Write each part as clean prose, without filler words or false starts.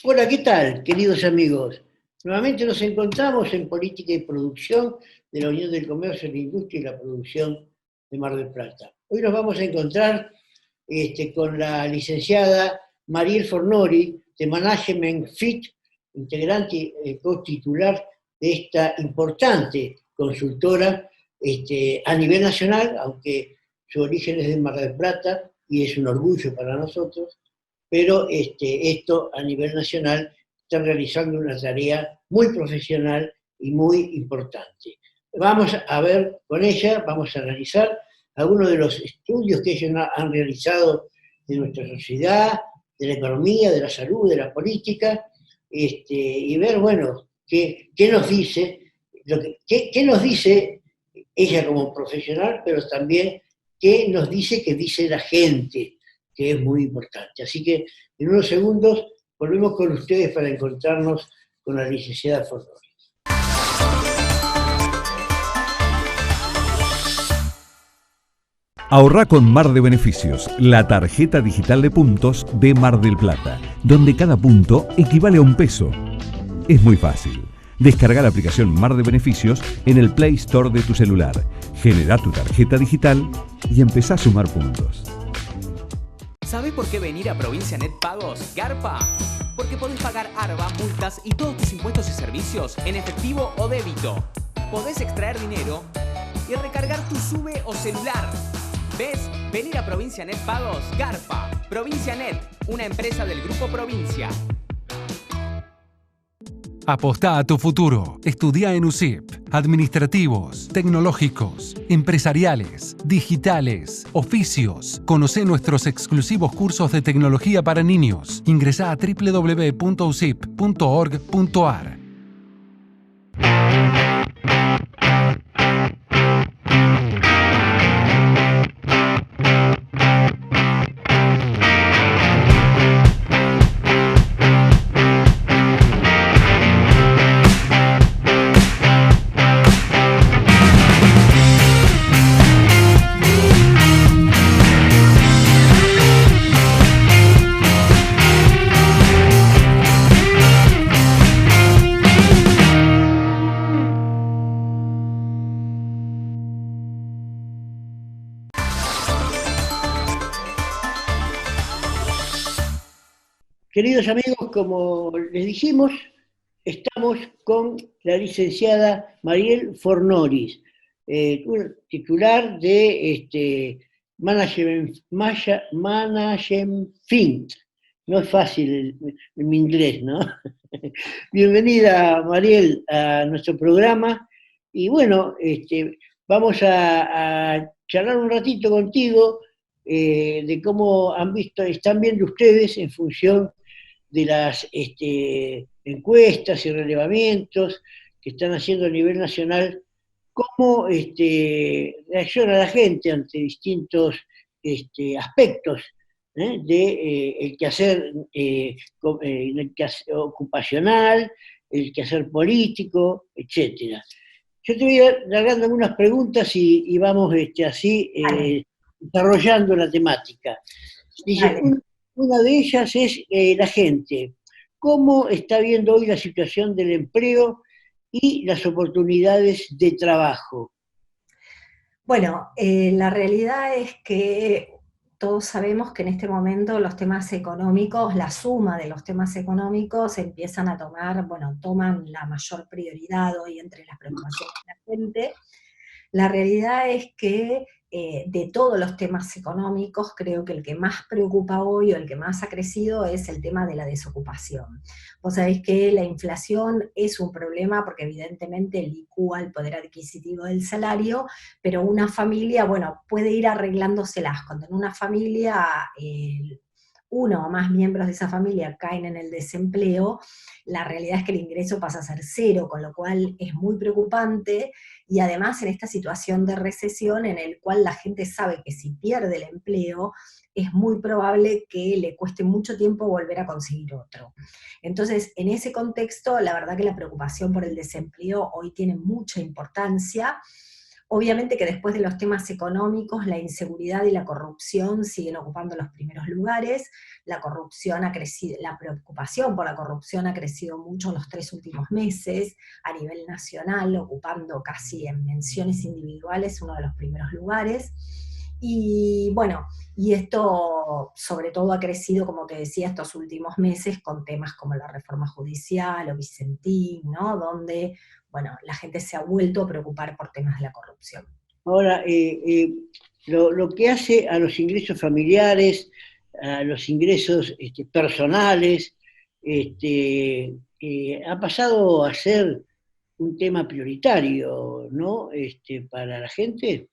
Hola, ¿qué tal, queridos amigos? Nuevamente nos encontramos en Política y Producción de la Unión del Comercio, la Industria y la Producción de Mar del Plata. Hoy nos vamos a encontrar con la licenciada Mariel Fornori, de Management Fit, integrante y co-titular de esta importante consultora a nivel nacional, aunque su origen es de Mar del Plata y es un orgullo para nosotros, pero esto a nivel nacional está realizando una tarea muy profesional y muy importante. Vamos a ver con ella, vamos a analizar algunos de los estudios que ellos han realizado de nuestra sociedad, de la economía, de la salud, de la política, y ver, bueno, qué nos dice, qué nos dice ella como profesional, pero también qué nos dice que dice la gente, que es muy importante. Así que en unos segundos volvemos con ustedes para encontrarnos con la licenciada Fornori. Ahorrá con Mar de Beneficios, la tarjeta digital de puntos de Mar del Plata, donde cada punto equivale a $1. Es muy fácil. Descarga la aplicación Mar de Beneficios en el Play Store de tu celular, genera tu tarjeta digital y empezá a sumar puntos. ¿Sabés por qué venir a Provincia Net Pagos? ¿Garpa? Porque podés pagar ARBA, multas y todos tus impuestos y servicios en efectivo o débito. Podés extraer dinero y recargar tu SUBE o celular. ¿Ves? Venir a Provincia Net Pagos, Garpa. Provincia Net, una empresa del Grupo Provincia. Apostá a tu futuro. Estudia en USIP. Administrativos, tecnológicos, empresariales, digitales, oficios. Conocé nuestros exclusivos cursos de tecnología para niños. Ingresá a www.usip.org.ar. Queridos amigos, como les dijimos, estamos con la licenciada Mariel Fornori, titular de Management Fit. No es fácil mi inglés, ¿no? Bienvenida, Mariel, a nuestro programa. Y bueno, vamos a charlar un ratito contigo de cómo están viendo ustedes en función de las encuestas y relevamientos que están haciendo a nivel nacional, cómo reacciona la gente ante distintos aspectos del quehacer, ocupacional, el quehacer político, etc. Yo te voy largando algunas preguntas y vamos así desarrollando la temática. Dice, una de ellas es la gente. ¿Cómo está viendo hoy la situación del empleo y las oportunidades de trabajo? Bueno, la realidad es que todos sabemos que en este momento los temas económicos, la suma de los temas económicos empiezan a toman la mayor prioridad hoy entre las preocupaciones de la gente. La realidad es que de todos los temas económicos, creo que el que más preocupa hoy o el que más ha crecido es el tema de la desocupación. Vos sabés que la inflación es un problema porque evidentemente licúa el poder adquisitivo del salario, pero una familia, puede ir arreglándoselas. Cuando en una familia uno o más miembros de esa familia caen en el desempleo, la realidad es que el ingreso pasa a ser cero, con lo cual es muy preocupante, y además en esta situación de recesión en el cual la gente sabe que si pierde el empleo, es muy probable que le cueste mucho tiempo volver a conseguir otro. Entonces, en ese contexto, la verdad que la preocupación por el desempleo hoy tiene mucha importancia. Obviamente que después de los temas económicos, la inseguridad y la corrupción siguen ocupando los primeros lugares. La corrupción ha crecido, la preocupación por la corrupción ha crecido mucho en los 3 últimos meses, a nivel nacional, ocupando casi en menciones individuales uno de los primeros lugares. Y bueno, y esto sobre todo ha crecido, como te decía, estos últimos meses con temas como la reforma judicial o Vicentín, ¿no? Donde, bueno, la gente se ha vuelto a preocupar por temas de la corrupción. Ahora, lo que hace a los ingresos familiares, a los ingresos personales, ha pasado a ser un tema prioritario, ¿no? Para la gente.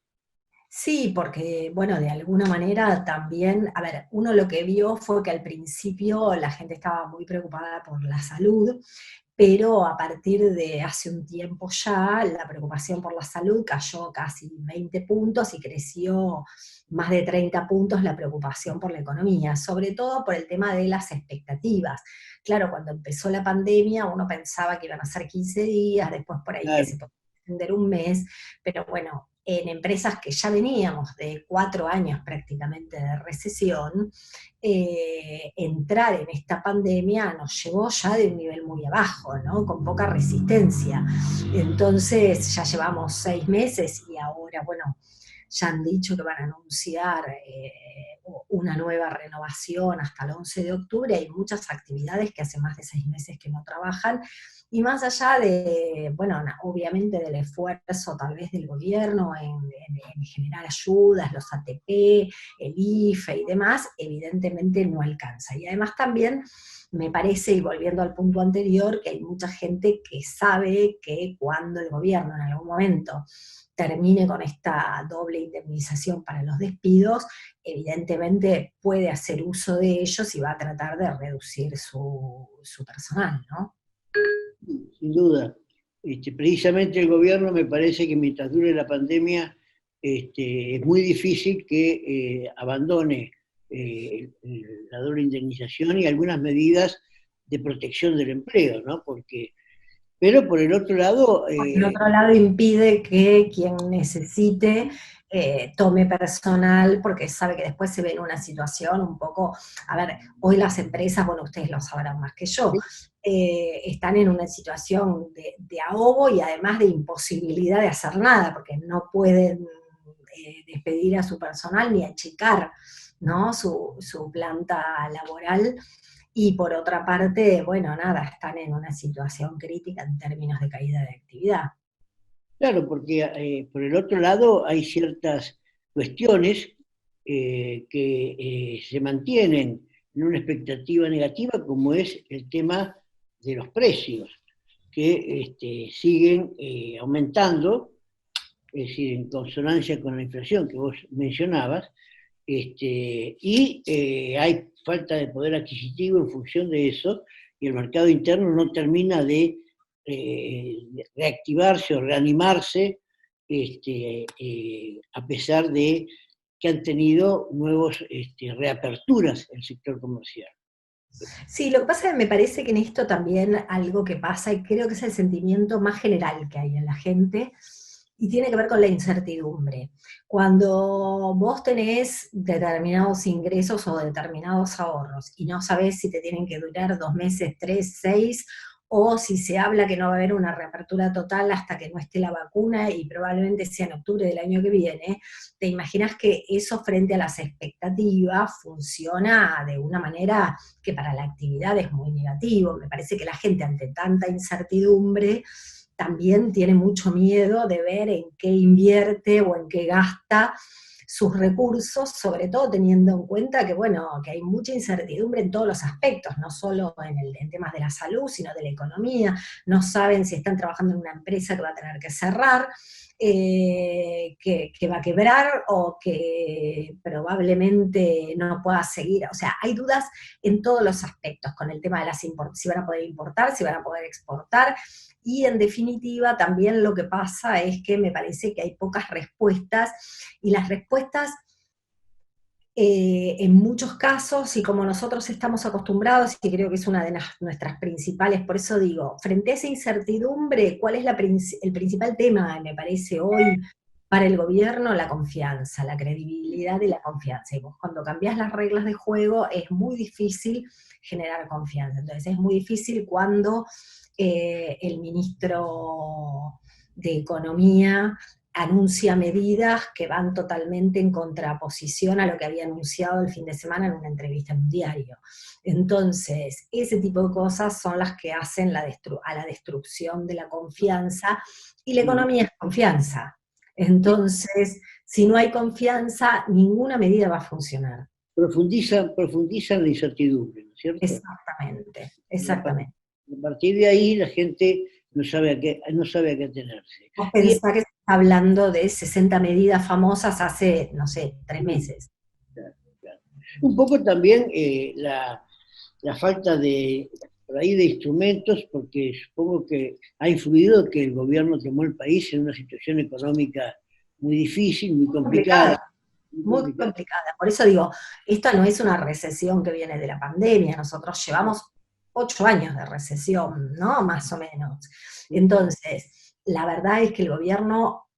Sí, porque, bueno, de alguna manera también, a ver, uno lo que vio fue que al principio la gente estaba muy preocupada por la salud, pero a partir de hace un tiempo ya, la preocupación por la salud cayó casi 20 puntos y creció más de 30 puntos la preocupación por la economía, sobre todo por el tema de las expectativas. Claro, cuando empezó la pandemia uno pensaba que iban a ser 15 días, después por ahí que Claro. se podía extender un mes, pero bueno, en empresas que ya veníamos de 4 años prácticamente de recesión, entrar en esta pandemia nos llevó ya de un nivel muy abajo, ¿no? Con poca resistencia. Entonces ya llevamos 6 meses y ahora, bueno, ya han dicho que van a anunciar una nueva renovación hasta el 11 de octubre, hay muchas actividades que hace más de 6 meses que no trabajan, y más allá de, bueno, obviamente del esfuerzo tal vez del gobierno en generar ayudas, los ATP, el IFE y demás, evidentemente no alcanza. Y además también me parece, y volviendo al punto anterior, que hay mucha gente que sabe que cuando el gobierno en algún momento termine con esta doble indemnización para los despidos, evidentemente puede hacer uso de ellos y va a tratar de reducir su personal, ¿no? Sin duda. Precisamente el gobierno me parece que mientras dure la pandemia es muy difícil que abandone la doble indemnización y algunas medidas de protección del empleo, ¿no? Pero por el otro lado, Por el otro lado, impide que quien necesite tome personal, porque sabe que después se ve en una situación un poco, a ver, hoy las empresas, bueno, ustedes lo sabrán más que yo, están en una situación de ahogo y además de imposibilidad de hacer nada, porque no pueden despedir a su personal ni achicar, ¿no? su planta laboral. Y por otra parte, bueno, nada, están en una situación crítica en términos de caída de actividad. claro, porque por el otro lado hay ciertas cuestiones que se mantienen en una expectativa negativa, como es el tema de los precios, que siguen aumentando, es decir, en consonancia con la inflación que vos mencionabas, y hay falta de poder adquisitivo en función de eso, y el mercado interno no termina de reactivarse o reanimarse, a pesar de que han tenido nuevos reaperturas en el sector comercial. Sí, lo que pasa es que me parece que en esto también algo que pasa, y creo que es el sentimiento más general que hay en la gente, y tiene que ver con la incertidumbre. Cuando vos tenés determinados ingresos o determinados ahorros y no sabés si te tienen que durar 2 meses, 3, 6, o si se habla que no va a haber una reapertura total hasta que no esté la vacuna y probablemente sea en octubre del año que viene, te imaginas que eso frente a las expectativas funciona de una manera que para la actividad es muy negativo. Me parece que la gente ante tanta incertidumbre también tiene mucho miedo de ver en qué invierte o en qué gasta sus recursos, sobre todo teniendo en cuenta que, bueno, que hay mucha incertidumbre en todos los aspectos, no solo en temas de la salud, sino de la economía. No saben si están trabajando en una empresa que va a tener que cerrar, que va a quebrar o que probablemente no pueda seguir. O sea, hay dudas en todos los aspectos con el tema de si van a poder importar, si van a poder exportar. Y en definitiva también lo que pasa es que me parece que hay pocas respuestas, y las respuestas en muchos casos, y como nosotros estamos acostumbrados, y creo que es una de nuestras principales, por eso digo, frente a esa incertidumbre, ¿cuál es el principal tema, me parece, hoy Para el gobierno, la confianza, la credibilidad y la confianza. Y vos cuando cambiás las reglas de juego es muy difícil generar confianza. Entonces es muy difícil cuando el ministro de Economía anuncia medidas que van totalmente en contraposición a lo que había anunciado el fin de semana en una entrevista en un diario. Entonces, ese tipo de cosas son las que hacen a la destrucción de la confianza, y la economía es confianza. Entonces, si no hay confianza, ninguna medida va a funcionar. Profundizan la incertidumbre, ¿no es cierto? Exactamente, exactamente. A partir de ahí la gente no sabe a qué atenerse. Vos pensás que se está hablando de 60 medidas famosas hace, no sé, 3 meses. Claro. Un poco también la falta por ahí de instrumentos, porque supongo que ha influido que el gobierno tomó el país en una situación económica muy difícil, muy complicada. Muy complicada. Por eso digo, esta no es una recesión que viene de la pandemia, nosotros llevamos 8 años de recesión, ¿no? Más o menos. Entonces, la verdad es que el gobierno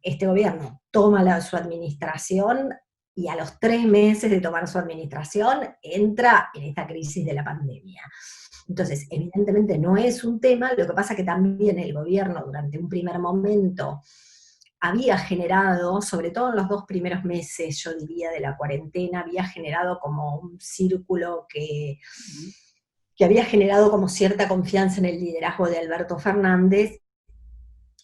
este gobierno toma su administración, y a los 3 meses de tomar su administración entra en esta crisis de la pandemia. Entonces, evidentemente no es un tema, lo que pasa que también el gobierno durante un primer momento había generado, sobre todo en los 2 primeros meses, yo diría, de la cuarentena, había generado como un círculo que había generado como cierta confianza en el liderazgo de Alberto Fernández,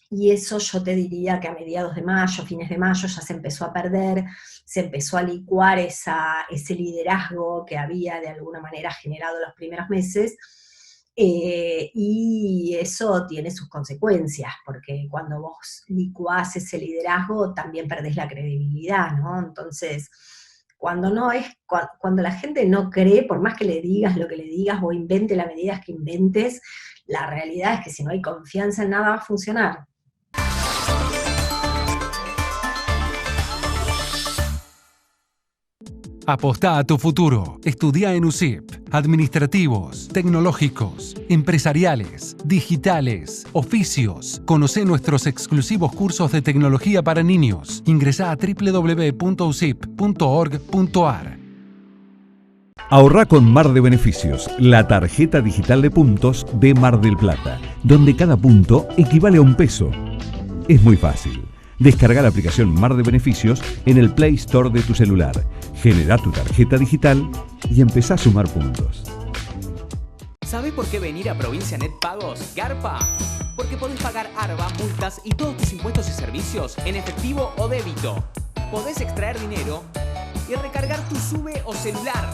y eso yo te diría que a mediados de mayo, fines de mayo, ya se empezó a perder, se empezó a licuar ese liderazgo que había de alguna manera generado los primeros meses, y eso tiene sus consecuencias, porque cuando vos licuás ese liderazgo también perdés la credibilidad, ¿no? Entonces, cuando la gente no cree, por más que le digas lo que le digas o invente las medidas que inventes, la realidad es que si no hay confianza en nada va a funcionar. Apostá a tu futuro. Estudia en USIP. Administrativos, tecnológicos, empresariales, digitales, oficios. Conocé nuestros exclusivos cursos de tecnología para niños. Ingresá a www.usip.org.ar. Ahorrá con Mar de Beneficios, la tarjeta digital de puntos de Mar del Plata, donde cada punto equivale a $1. Es muy fácil. Descarga la aplicación Mar de Beneficios en el Play Store de tu celular. Genera tu tarjeta digital y empezá a sumar puntos. ¿Sabés por qué venir a Provincia Net Pagos garpa? Porque podés pagar ARBA, multas y todos tus impuestos y servicios en efectivo o débito. Podés extraer dinero y recargar tu SUBE o celular.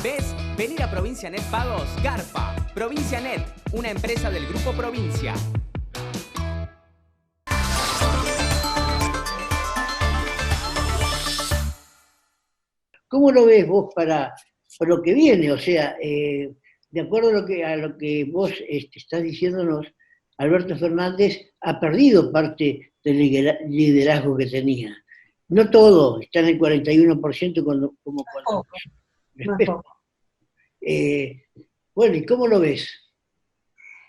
¿Ves? Venir a Provincia Net Pagos garpa. Provincia Net, una empresa del Grupo Provincia. ¿Cómo lo ves vos para lo que viene? O sea, de acuerdo a lo que vos estás diciéndonos, Alberto Fernández ha perdido parte del liderazgo que tenía. No todo, está en el 41% como cuando... Bueno, ¿y cómo lo ves?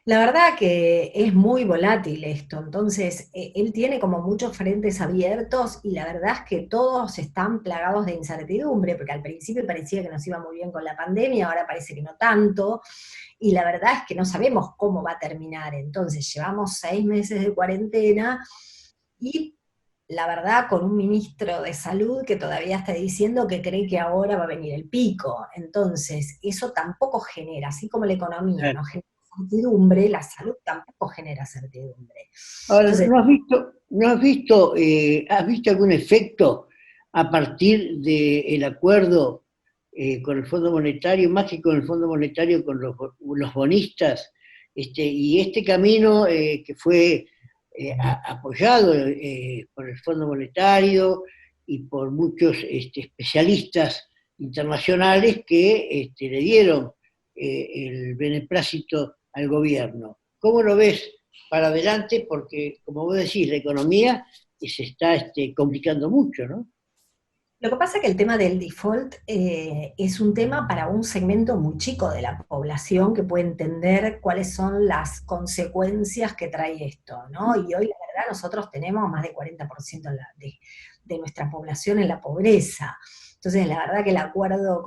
La verdad que es muy volátil esto, entonces él tiene como muchos frentes abiertos, y la verdad es que todos están plagados de incertidumbre, porque al principio parecía que nos iba muy bien con la pandemia, ahora parece que no tanto, y la verdad es que no sabemos cómo va a terminar. Entonces llevamos 6 meses de cuarentena, y la verdad con un ministro de salud que todavía está diciendo que cree que ahora va a venir el pico. Entonces eso tampoco genera, así como la economía no genera certidumbre, la salud tampoco genera certidumbre. Ahora, Entonces, ¿has visto algún efecto a partir del acuerdo con el Fondo Monetario, más que con el Fondo Monetario, con los bonistas, y este camino que fue apoyado por el Fondo Monetario y por muchos especialistas internacionales que le dieron el beneplácito al gobierno? ¿Cómo lo ves para adelante? Porque, como vos decís, la economía se está complicando mucho, ¿no? Lo que pasa es que el tema del default es un tema para un segmento muy chico de la población que puede entender cuáles son las consecuencias que trae esto, ¿no? Y hoy, la verdad, nosotros tenemos más del 40% de nuestra población en la pobreza. Entonces, la verdad que el acuerdo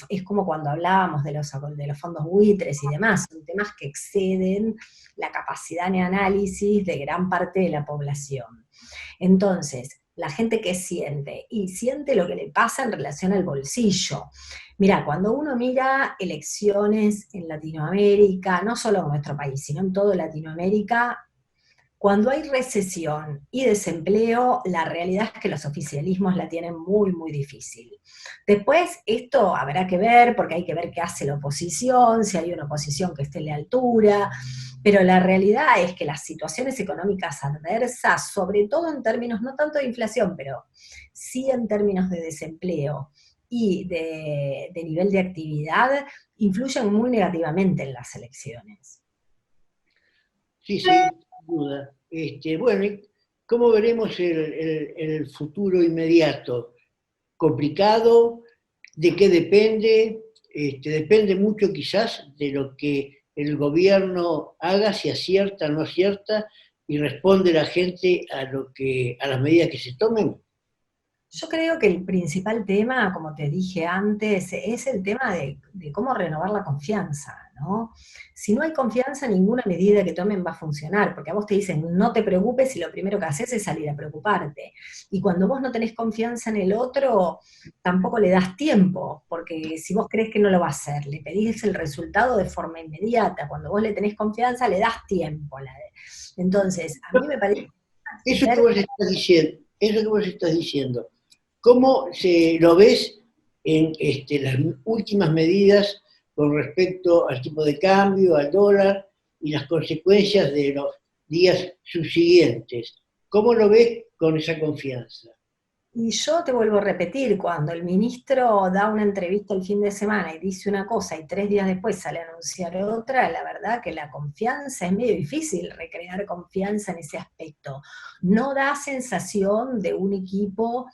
es como cuando hablábamos de los fondos buitres y demás, son temas que exceden la capacidad de análisis de gran parte de la población. Entonces, la gente que siente, y siente lo que le pasa en relación al bolsillo. Mira, cuando uno mira elecciones en Latinoamérica, no solo en nuestro país, sino en toda Latinoamérica, cuando hay recesión y desempleo, la realidad es que los oficialismos la tienen muy, muy difícil. Después, esto habrá que ver, porque hay que ver qué hace la oposición, si hay una oposición que esté a la altura, pero la realidad es que las situaciones económicas adversas, sobre todo en términos no tanto de inflación, pero sí en términos de desempleo y de nivel de actividad, influyen muy negativamente en las elecciones. Sí, sí, sin duda. Bueno, ¿y cómo veremos el futuro inmediato? ¿Complicado? ¿De qué depende? Depende mucho quizás de lo que el gobierno haga, si acierta o no acierta, y responde la gente a las medidas que se tomen. Yo creo que el principal tema, como te dije antes, es el tema de cómo renovar la confianza, ¿no? Si no hay confianza, ninguna medida que tomen va a funcionar, porque a vos te dicen, no te preocupes, y lo primero que haces es salir a preocuparte. Y cuando vos no tenés confianza en el otro, tampoco le das tiempo, porque si vos crees que no lo va a hacer, le pedís el resultado de forma inmediata. Cuando vos le tenés confianza, le das tiempo. Entonces, a mí me parece Eso que ver. vos estás diciendo, eso que vos estás diciendo, ¿cómo lo ves en las últimas medidas con respecto al tipo de cambio, al dólar y las consecuencias de los días subsiguientes? ¿Cómo lo ves con esa confianza? Y yo te vuelvo a repetir, cuando el ministro da una entrevista el fin de semana y dice una cosa y 3 días después sale a anunciar otra, la verdad que la confianza es medio difícil recrear confianza en ese aspecto. No da sensación de un equipo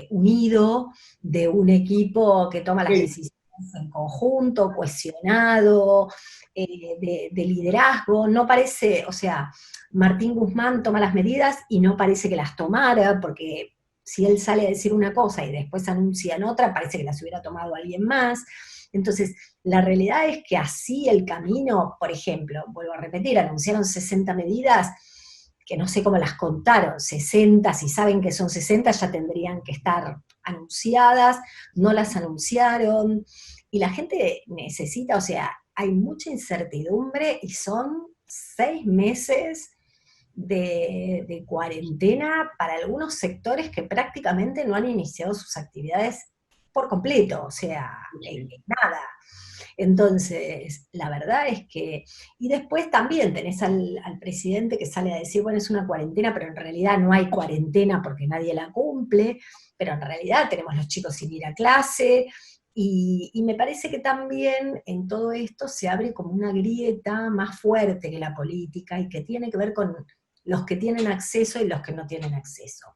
unido, de un equipo que toma las Sí, decisiones en conjunto, cohesionado, de liderazgo. No parece, o sea, Martín Guzmán toma las medidas y no parece que las tomara, porque si él sale a decir una cosa y después anuncian otra, parece que las hubiera tomado alguien más. Entonces, la realidad es que así el camino, por ejemplo, vuelvo a repetir, anunciaron 60 medidas, que no sé cómo las contaron, 60, si saben que son 60 ya tendrían que estar anunciadas, no las anunciaron, y la gente necesita, o sea, hay mucha incertidumbre y son 6 meses de cuarentena para algunos sectores que prácticamente no han iniciado sus actividades por completo, o sea, sí. nada. Entonces, la verdad es que, y después también tenés al presidente que sale a decir, bueno, es una cuarentena, pero en realidad no hay cuarentena porque nadie la cumple, pero en realidad tenemos los chicos sin ir a clase, y me parece que también en todo esto se abre como una grieta más fuerte que la política y que tiene que ver con los que tienen acceso y los que no tienen acceso.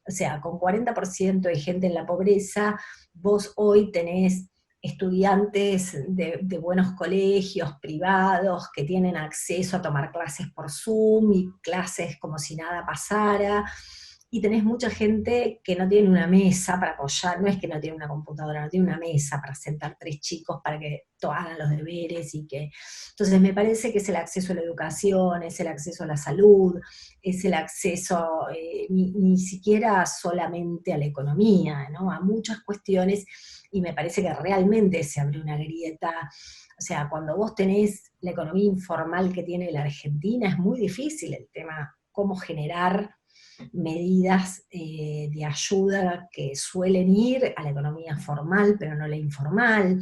O sea, con 40% de gente en la pobreza, vos hoy tenés estudiantes de buenos colegios privados que tienen acceso a tomar clases por Zoom y clases como si nada pasara, y tenés mucha gente que no tiene una mesa para apoyar, no es que no tiene una computadora, no tiene una mesa para sentar 3 chicos para que hagan los deberes y que... Entonces me parece que es el acceso a la educación, es el acceso a la salud, es el acceso ni siquiera solamente a la economía, ¿no? A muchas cuestiones, y me parece que realmente se abre una grieta. O sea, cuando vos tenés la economía informal que tiene la Argentina, es muy difícil el tema, cómo generar medidas de ayuda que suelen ir a la economía formal, pero no la informal.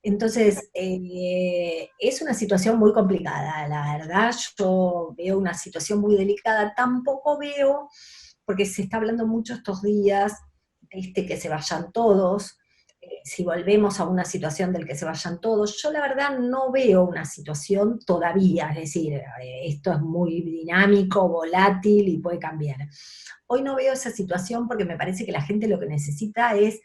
Entonces, es una situación muy complicada, la verdad. Yo veo una situación muy delicada. Tampoco veo, porque se está hablando mucho estos días, que se vayan todos. si volvemos a una situación del que se vayan todos, yo la verdad no veo una situación todavía, es decir, esto es muy dinámico, volátil y puede cambiar. Hoy no veo esa situación porque me parece que la gente lo que necesita es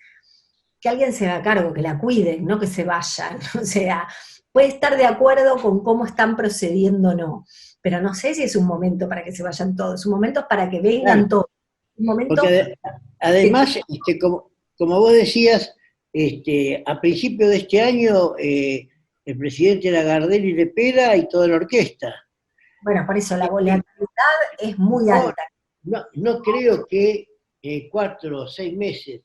que alguien se haga cargo, que la cuide, no que se vayan. O sea, puede estar de acuerdo con cómo están procediendo o no, pero no sé si es un momento para que se vayan todos, es un momento para que vengan todos. Un momento Porque además, como vos decías, a principio de este año el presidente Lagardelli le pega y toda la orquesta. Bueno, por eso la volatilidad es muy No, alta. no creo que 4 o 6 meses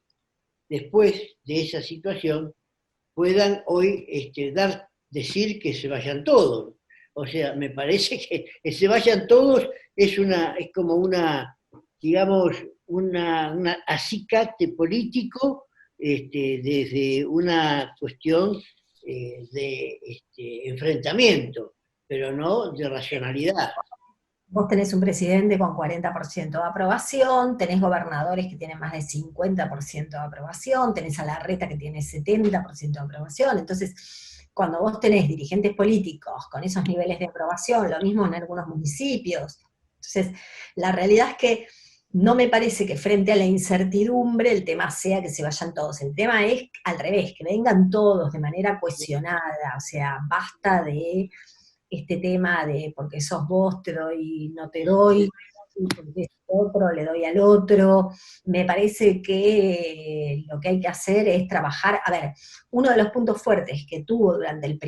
después de esa situación puedan hoy decir que se vayan todos. O sea, me parece que se vayan todos es como una, digamos, un acicate político desde una cuestión de enfrentamiento, pero no de racionalidad. Vos tenés un presidente con 40% de aprobación, tenés gobernadores que tienen más de 50% de aprobación, tenés a Larreta que tiene 70% de aprobación, entonces cuando vos tenés dirigentes políticos con esos niveles de aprobación, lo mismo en algunos municipios, entonces la realidad es que no me parece que frente a la incertidumbre el tema sea que se vayan todos, el tema es al revés, que vengan todos de manera cohesionada, o sea, basta de este tema de porque sos vos te doy, no te doy, y porque es otro, le doy al otro. Me parece que lo que hay que hacer es trabajar. A ver, uno de los puntos fuertes que tuvo durante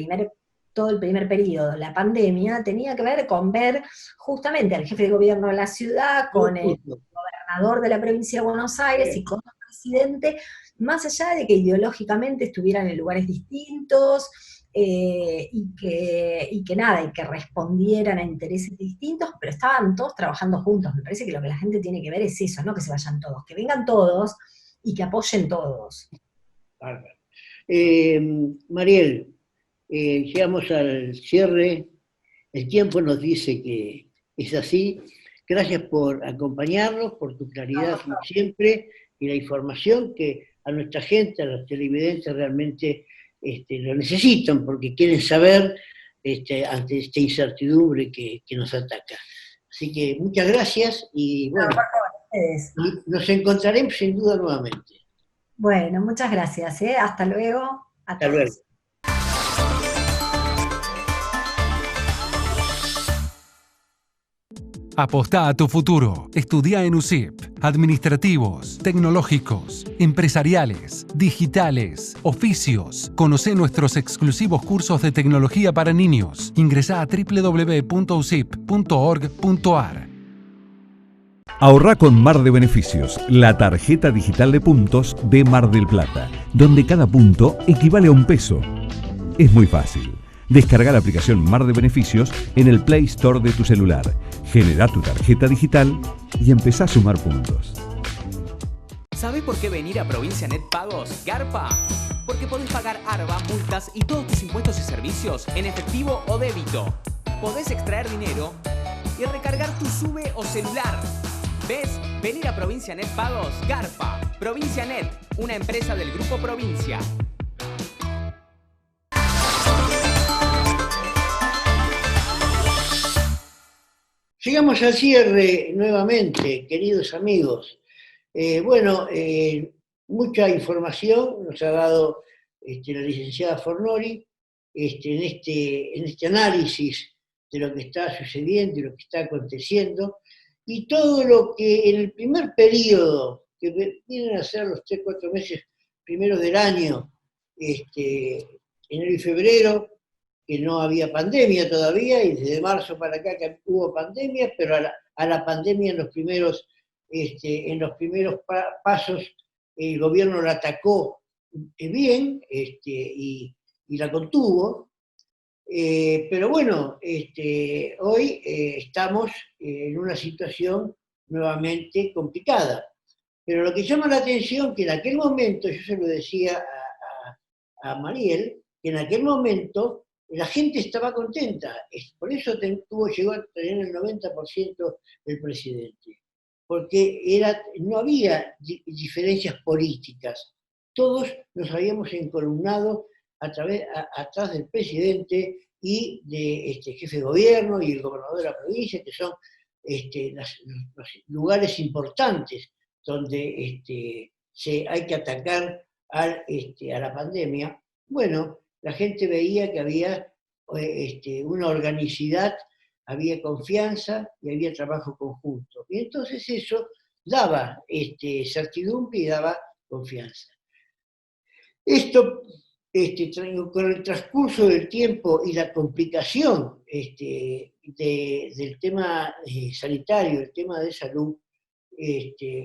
todo el primer periodo de la pandemia tenía que ver con ver justamente al jefe de gobierno de la ciudad, con el gobernador de la provincia de Buenos Aires y con el presidente, más allá de que ideológicamente estuvieran en lugares distintos, y que nada, y que respondieran a intereses distintos, pero estaban todos trabajando juntos. Me parece que lo que la gente tiene que ver es eso, no que se vayan todos, que vengan todos y que apoyen todos. Mariel, llegamos al cierre, el tiempo nos dice que es así. Gracias por acompañarnos, por tu claridad como siempre y la información que a nuestra gente, a los televidentes realmente lo necesitan porque quieren saber ante esta incertidumbre que nos ataca. Así que muchas gracias y bueno, nos encontraremos sin duda nuevamente. Bueno, muchas gracias. Hasta luego. Hasta luego. Apostá a tu futuro. Estudia en USIP. Administrativos, tecnológicos, empresariales, digitales, oficios. Conocé nuestros exclusivos cursos de tecnología para niños. Ingresá a www.usip.org.ar. Ahorrá con Mar de Beneficios, la tarjeta digital de puntos de Mar del Plata, donde cada punto equivale a $1. Es muy fácil. Descarga la aplicación Mar de Beneficios en el Play Store de tu celular. Genera tu tarjeta digital y empezá a sumar puntos. ¿Sabés por qué venir a Provincia Net Pagos garpa? Porque podés pagar ARBA, multas y todos tus impuestos y servicios en efectivo o débito. Podés extraer dinero y recargar tu SUBE o celular. ¿Ves? Venir a Provincia Net Pagos garpa. Provincia Net, una empresa del Grupo Provincia. Llegamos al cierre nuevamente, queridos amigos. Mucha información nos ha dado la licenciada Fornori en este análisis de lo que está sucediendo y lo que está aconteciendo, y todo lo que en el primer periodo, que vienen a ser los 3-4 meses primeros del año, enero y febrero, que no había pandemia todavía, y desde marzo para acá que hubo pandemia, pero a la pandemia en los primeros pasos el gobierno la atacó bien y la contuvo. Pero bueno, hoy estamos en una situación nuevamente complicada. Pero lo que llama la atención que en aquel momento, yo se lo decía a Mariel, que en aquel momento la gente estaba contenta, por eso llegó a tener el 90% del presidente, porque no había diferencias políticas, todos nos habíamos encolumnado atrás del presidente y de jefe de gobierno y el gobernador de la provincia, que son los lugares importantes donde hay que atacar a la pandemia. Bueno, la gente veía que había una organicidad, había confianza y había trabajo conjunto. Y entonces eso daba certidumbre y daba confianza. Esto, con el transcurso del tiempo y la complicación del tema sanitario, el tema de salud,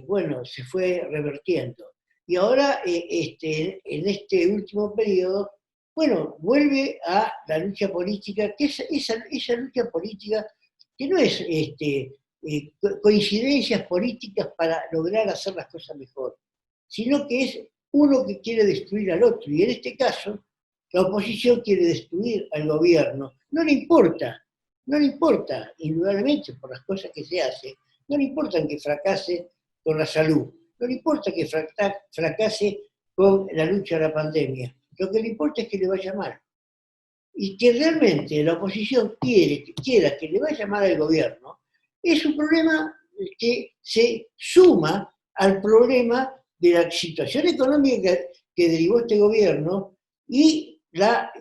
bueno, se fue revertiendo. Y ahora, en este último periodo, bueno, vuelve a la lucha política, que es esa lucha política que no es coincidencias políticas para lograr hacer las cosas mejor, sino que es uno que quiere destruir al otro, y en este caso, la oposición quiere destruir al gobierno. No le importa, indudablemente por las cosas que se hacen, no le importa que fracase con la salud, no le importa que fracase con la lucha a la pandemia, lo que le importa es que le vaya mal. Y que realmente la oposición quiera que le vaya mal al gobierno, es un problema que se suma al problema de la situación económica que derivó este gobierno y la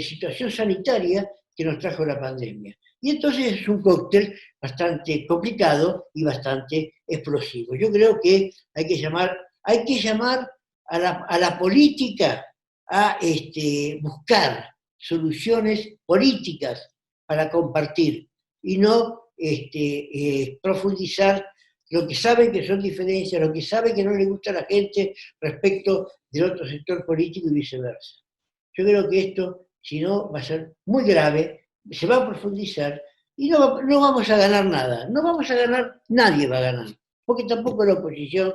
situación sanitaria que nos trajo la pandemia. Y entonces es un cóctel bastante complicado y bastante explosivo. Yo creo que hay que llamar a la política a buscar soluciones políticas para compartir y no profundizar lo que saben que son diferencias, lo que saben que no le gusta a la gente respecto del otro sector político y viceversa. Yo creo que esto, si no, va a ser muy grave, se va a profundizar y no vamos a ganar nada. No vamos a ganar, nadie va a ganar, porque tampoco la oposición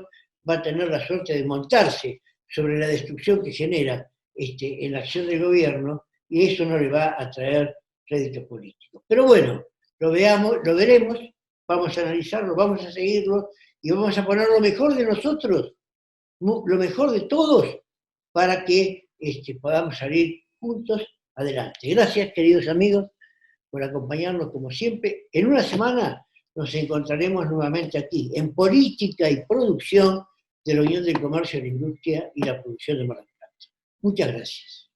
va a tener la suerte de montarse sobre la destrucción que genera en la acción del gobierno, y eso no le va a traer rédito político. Pero bueno, lo veremos, vamos a analizarlo, vamos a seguirlo, y vamos a poner lo mejor de nosotros, lo mejor de todos, para que podamos salir juntos adelante. Gracias, queridos amigos, por acompañarnos como siempre. En una semana nos encontraremos nuevamente aquí, en Política y Producción de la Unión del Comercio, la Industria y la Producción de Mar del Plata. Muchas gracias.